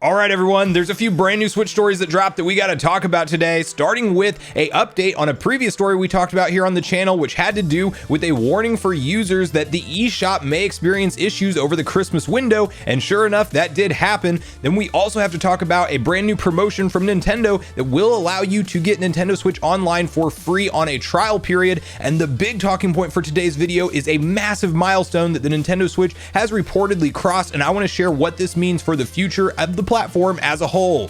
All right, everyone, there's a few brand new Switch stories that dropped that we got to talk about today, starting with a update on a previous story we talked about here on the channel, which had to do with a warning for users that the eShop may experience issues over the Christmas window, and sure enough, that did happen. Then we also have to talk about a brand new promotion from Nintendo that will allow you to get Nintendo Switch Online for free on a trial period, and the big talking point for today's video is a massive milestone that the Nintendo Switch has reportedly crossed, and I want to share what this means for the future of the platform as a whole.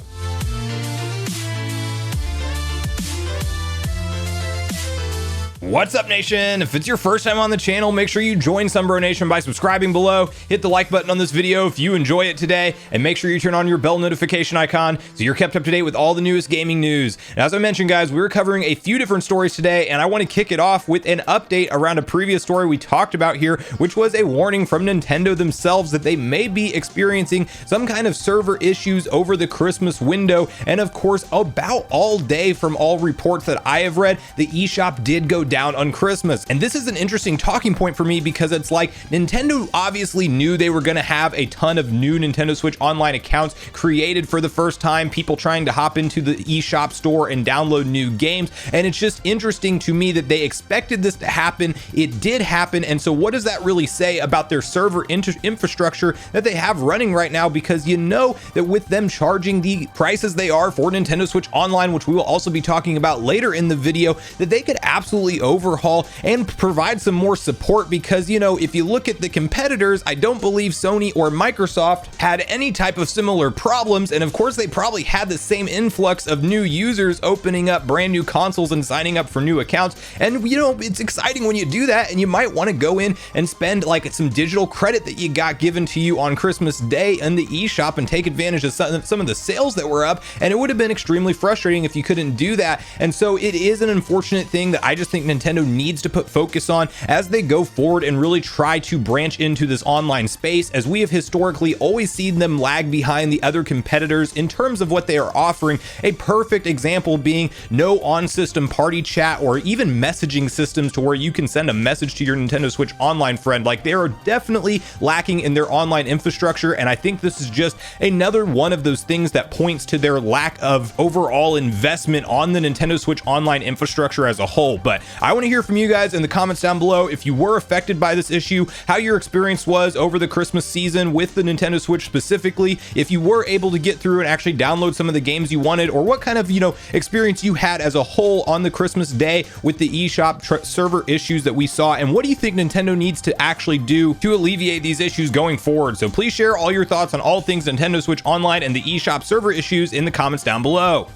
What's up, nation? If it's your first time on the channel, make sure you join Sunbro Nation by subscribing below, hit the like button on this video if you enjoy it today, and make sure you turn on your bell notification icon so you're kept up to date with all the newest gaming news. And as I mentioned, guys, we were covering a few different stories today, and I want to kick it off with an update around a previous story we talked about here, which was a warning from Nintendo themselves that they may be experiencing some kind of server issues over the Christmas window. And of course, about all day from all reports that I have read, the eShop did go down on Christmas. And this is an interesting talking point for me because it's like Nintendo obviously knew they were going to have a ton of new Nintendo Switch Online accounts created for the first time, people trying to hop into the eShop store and download new games. And it's just interesting to me that they expected this to happen. It did happen. And so what does that really say about their server infrastructure that they have running right now? Because you know that with them charging the prices they are for Nintendo Switch Online, which we will also be talking about later in the video, that they could absolutely overhaul and provide some more support. Because, you know, if you look at the competitors, I don't believe Sony or Microsoft had any type of similar problems. And of course, they probably had the same influx of new users opening up brand new consoles and signing up for new accounts. And, you know, it's exciting when you do that, and you might want to go in and spend like some digital credit that you got given to you on Christmas Day in the eShop and take advantage of some of the sales that were up. And it would have been extremely frustrating if you couldn't do that. And so it is an unfortunate thing that I just think Nintendo needs to put focus on as they go forward and really try to branch into this online space, as we have historically always seen them lag behind the other competitors in terms of what they are offering. A perfect example being no on-system party chat or even messaging systems to where you can send a message to your Nintendo Switch Online friend. Like, they are definitely lacking in their online infrastructure, and I think this is just another one of those things that points to their lack of overall investment on the Nintendo Switch Online infrastructure as a whole. But I want to hear from you guys in the comments down below if you were affected by this issue, how your experience was over the Christmas season with the Nintendo Switch specifically, if you were able to get through and actually download some of the games you wanted, or what kind of, you know, experience you had as a whole on the Christmas day with the eShop server issues that we saw, and what do you think Nintendo needs to actually do to alleviate these issues going forward. So please share all your thoughts on all things Nintendo Switch Online and the eShop server issues in the comments down below.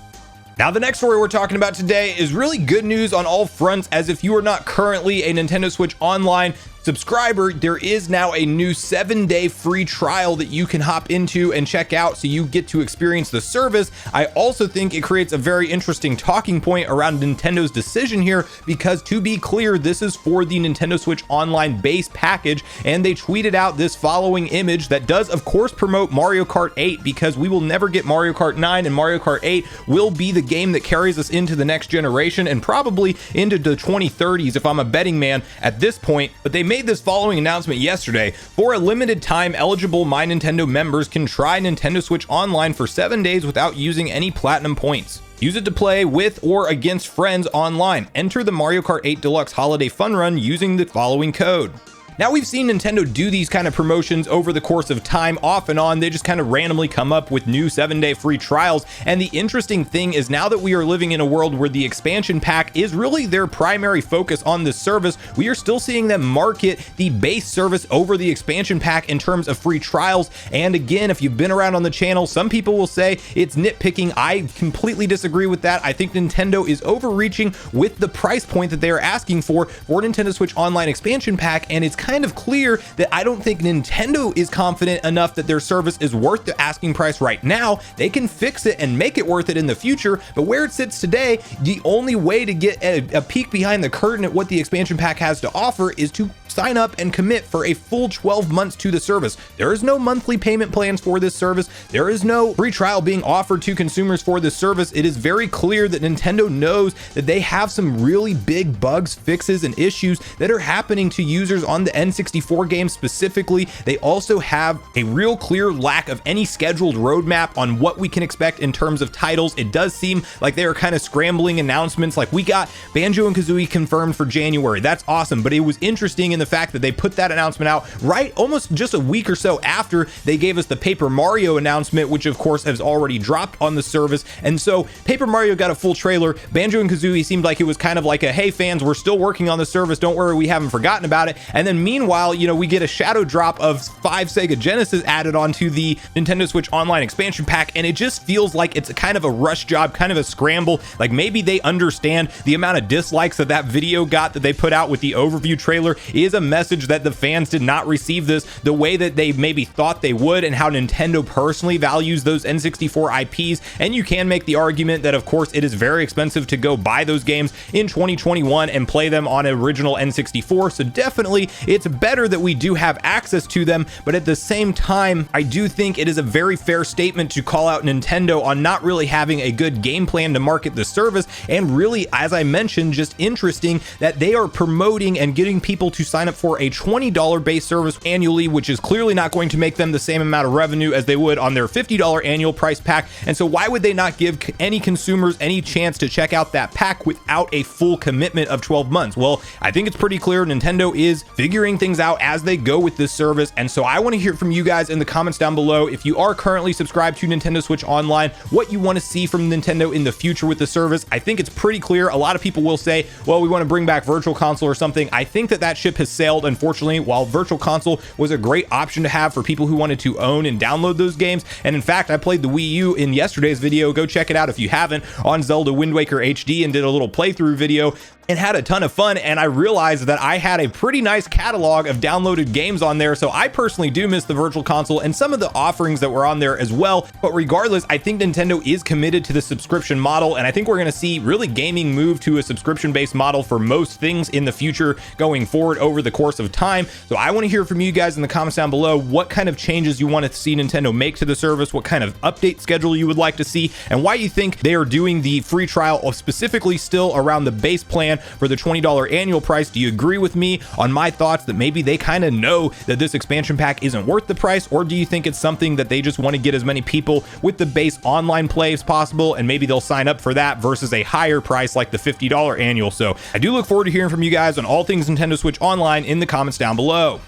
Now, the next story we're talking about today is really good news on all fronts, as if you are not currently a Nintendo Switch Online subscriber, there is now a new 7-day free trial that you can hop into and check out so you get to experience the service. I also think it creates a very interesting talking point around Nintendo's decision here, because to be clear, this is for the Nintendo Switch Online base package, and they tweeted out this following image that does of course promote Mario Kart 8, because we will never get Mario Kart 9, and Mario Kart 8 will be the game that carries us into the next generation and probably into the 2030s if I'm a betting man at this point. But they made this following announcement yesterday. For a limited time, eligible My Nintendo members can try Nintendo Switch Online for 7 days without using any platinum points. Use it to play with or against friends online. Enter the Mario Kart 8 Deluxe Holiday Fun Run using the following code. Now, we've seen Nintendo do these kind of promotions over the course of time, off and on. They just kind of randomly come up with new 7-day free trials. And the interesting thing is, now that we are living in a world where the expansion pack is really their primary focus on this service, we are still seeing them market the base service over the expansion pack in terms of free trials. And again, if you've been around on the channel, some people will say it's nitpicking. I completely disagree with that. I think Nintendo is overreaching with the price point that they are asking for Nintendo Switch Online expansion pack, and it's kind of clear that I don't think Nintendo is confident enough that their service is worth the asking price right now. They can fix it and make it worth it in the future, but where it sits today, the only way to get a peek behind the curtain at what the expansion pack has to offer is to sign up and commit for a full 12 months to the service. There is no monthly payment plans for this service. There is no free trial being offered to consumers for this service. It is very clear that Nintendo knows that they have some really big bugs, fixes, and issues that are happening to users on the N64 games specifically. They also have a real clear lack of any scheduled roadmap on what we can expect in terms of titles. It does seem like they are kind of scrambling announcements. Like, we got Banjo and Kazooie confirmed for January. That's awesome, but it was interesting in the fact that they put that announcement out right almost just a week or so after they gave us the Paper Mario announcement, which of course has already dropped on the service. And so Paper Mario got a full trailer. Banjo and Kazooie seemed like it was kind of like a, hey fans, we're still working on the service, don't worry, we haven't forgotten about it. And then meanwhile, you know, we get a shadow drop of 5 Sega Genesis added onto the Nintendo Switch Online expansion pack, and it just feels like it's a kind of a rush job, kind of a scramble. Like, maybe they understand the amount of dislikes that video got that they put out with the overview trailer is a message that the fans did not receive this the way that they maybe thought they would, and how Nintendo personally values those N64 IPs. And you can make the argument that of course it is very expensive to go buy those games in 2021 and play them on original N64, so definitely it's better that we do have access to them. But at the same time, I do think it is a very fair statement to call out Nintendo on not really having a good game plan to market the service, and really, as I mentioned, just interesting that they are promoting and getting people to sign up for a $20 base service annually, which is clearly not going to make them the same amount of revenue as they would on their $50 annual price pack. And so why would they not give any consumers any chance to check out that pack without a full commitment of 12 months? Well, I think it's pretty clear Nintendo is figuring things out as they go with this service. And so I want to hear from you guys in the comments down below. If you are currently subscribed to Nintendo Switch Online, what you want to see from Nintendo in the future with the service. I think it's pretty clear. A lot of people will say, well, we want to bring back Virtual Console or something. I think that ship has sailed, unfortunately. While Virtual Console was a great option to have for people who wanted to own and download those games, and in fact, I played the Wii U in yesterday's video. Go check it out if you haven't, on Zelda Wind Waker HD, and did a little playthrough video and had a ton of fun. And I realized that I had a pretty nice catalog of downloaded games on there. So I personally do miss the Virtual Console and some of the offerings that were on there as well. But regardless, I think Nintendo is committed to the subscription model, and I think we're going to see really gaming move to a subscription-based model for most things in the future going forward over the course of time. So I want to hear from you guys in the comments down below what kind of changes you want to see Nintendo make to the service, what kind of update schedule you would like to see, and why you think they are doing the free trial of specifically still around the base plan for the $20 annual price. Do you agree with me on my thoughts that maybe they kind of know that this expansion pack isn't worth the price, or do you think it's something that they just want to get as many people with the base online play as possible, and maybe they'll sign up for that versus a higher price like the $50 annual? So I do look forward to hearing from you guys on all things Nintendo Switch Online in the comments down below.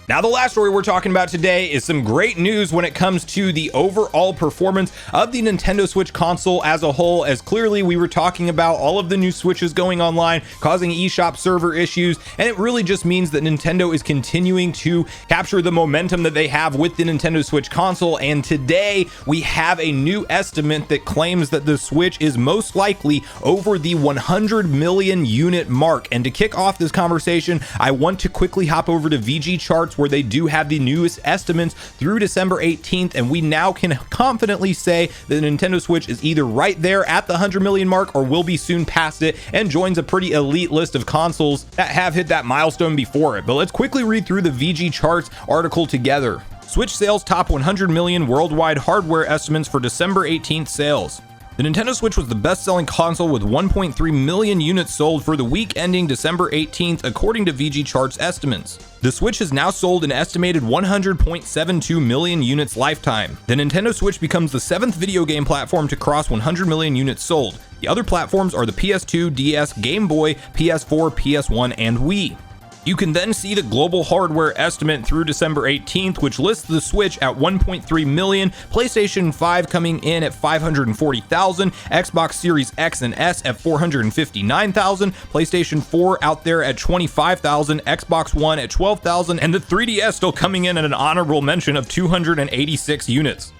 Now, the last story we're talking about today is some great news when it comes to the overall performance of the Nintendo Switch console as a whole, as clearly we were talking about all of the new Switches going online, causing eShop server issues, and it really just means that Nintendo is continuing to capture the momentum that they have with the Nintendo Switch console. And today we have a new estimate that claims that the Switch is most likely over the 100 million unit mark. And to kick off this conversation, I want to quickly hop over to VG Charts, where they do have the newest estimates through December 18th, and we now can confidently say that the Nintendo Switch is either right there at the 100 million mark or will be soon past it, and joins a pretty elite list of consoles that have hit that milestone before it. But let's quickly read through the VG Charts article together. Switch sales top 100 million worldwide hardware estimates for December 18th sales. The Nintendo Switch was the best-selling console with 1.3 million units sold for the week ending December 18th, according to VG Charts estimates. The Switch has now sold an estimated 100.72 million units lifetime. The Nintendo Switch becomes the 7th video game platform to cross 100 million units sold. The other platforms are the PS2, DS, Game Boy, PS4, PS1, and Wii. You can then see the global hardware estimate through December 18th, which lists the Switch at 1.3 million, PlayStation 5 coming in at 540,000, Xbox Series X and S at 459,000, PlayStation 4 out there at 25,000, Xbox One at 12,000, and the 3DS still coming in at an honorable mention of 286 units.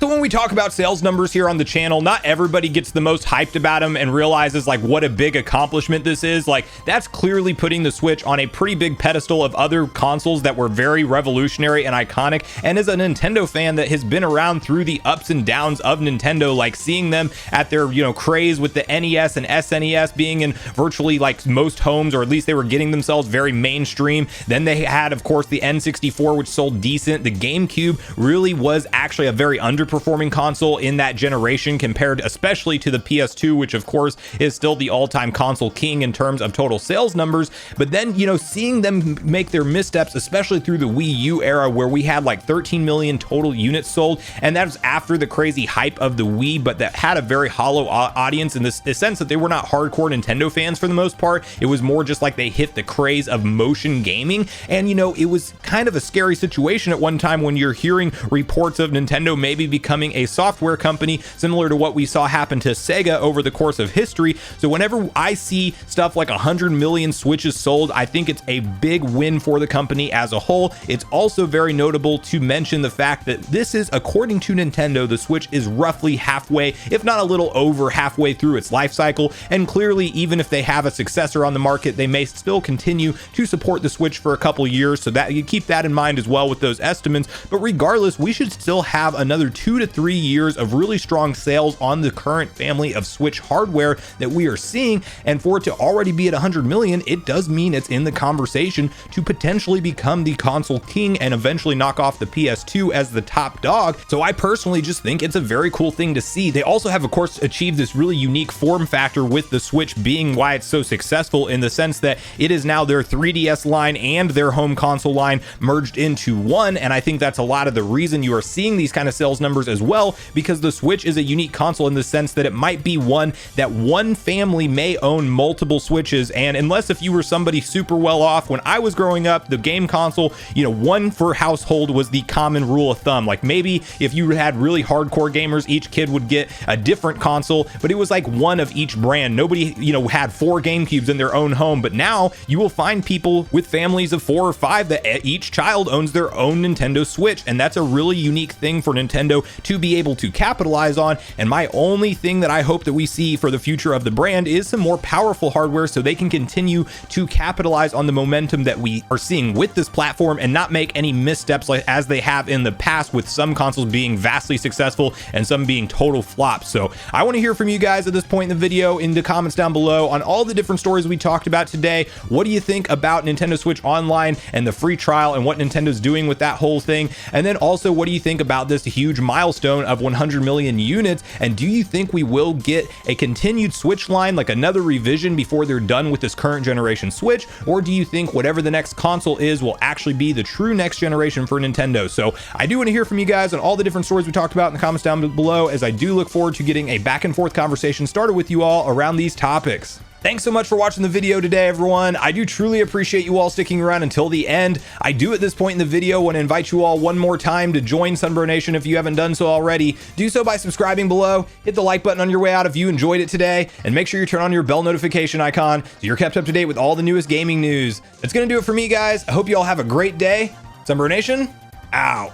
So when we talk about sales numbers here on the channel, not everybody gets the most hyped about them and realizes like what a big accomplishment this is. Like that's clearly putting the Switch on a pretty big pedestal of other consoles that were very revolutionary and iconic. And as a Nintendo fan that has been around through the ups and downs of Nintendo, like seeing them at their, craze with the NES and SNES being in virtually like most homes, or at least they were getting themselves very mainstream. Then they had, of course, the N64, which sold decent. The GameCube really was actually a very underperforming console in that generation compared especially to the PS2, which of course is still the all-time console king in terms of total sales numbers. But then, seeing them make their missteps, especially through the Wii U era, where we had like 13 million total units sold, and that was after the crazy hype of the Wii, but that had a very hollow audience in the sense that they were not hardcore Nintendo fans for the most part. It was more just like they hit the craze of motion gaming, and it was kind of a scary situation at one time when you're hearing reports of Nintendo maybe becoming a software company similar to what we saw happen to Sega over the course of history. So whenever I see stuff like 100 million Switches sold, I think it's a big win for the company as a whole. It's also very notable to mention the fact that this is, according to Nintendo, the Switch is roughly halfway, if not a little over halfway through its life cycle. And clearly, even if they have a successor on the market, they may still continue to support the Switch for a couple years. So that you keep that in mind as well with those estimates. But regardless, we should still have another 2 to 3 years of really strong sales on the current family of Switch hardware that we are seeing. And for it to already be at 100 million, it does mean it's in the conversation to potentially become the console king and eventually knock off the PS2 as the top dog. So I personally just think it's a very cool thing to see. They also have, of course, achieved this really unique form factor with the Switch being why it's so successful, in the sense that it is now their 3DS line and their home console line merged into one. And I think that's a lot of the reason you are seeing these kind of sales numbers as well, because the Switch is a unique console in the sense that it might be one that one family may own multiple Switches. And unless if you were somebody super well off, when I was growing up, the game console, one for household was the common rule of thumb. Like maybe if you had really hardcore gamers, each kid would get a different console, but it was like one of each brand. Nobody, had 4 GameCubes in their own home. But now you will find people with families of 4 or 5 that each child owns their own Nintendo Switch. And that's a really unique thing for Nintendo to be able to capitalize on. And my only thing that I hope that we see for the future of the brand is some more powerful hardware so they can continue to capitalize on the momentum that we are seeing with this platform and not make any missteps like as they have in the past, with some consoles being vastly successful and some being total flops. So I want to hear from you guys at this point in the video in the comments down below on all the different stories we talked about today. What do you think about Nintendo Switch Online and the free trial and what Nintendo's doing with that whole thing? And then also, what do you think about this huge milestone of 100 million units? And do you think we will get a continued Switch line, like another revision before they're done with this current generation Switch? Or do you think whatever the next console is will actually be the true next generation for Nintendo? So I do want to hear from you guys on all the different stories we talked about in the comments down below, as I do look forward to getting a back and forth conversation started with you all around these topics. Thanks so much for watching the video today, everyone. I do truly appreciate you all sticking around until the end. I do at this point in the video want to invite you all one more time to join Sunbro Nation if you haven't done so already. Do so by subscribing below, hit the like button on your way out if you enjoyed it today, and make sure you turn on your bell notification icon so you're kept up to date with all the newest gaming news. That's going to do it for me, guys. I hope you all have a great day. Sunbro Nation, out.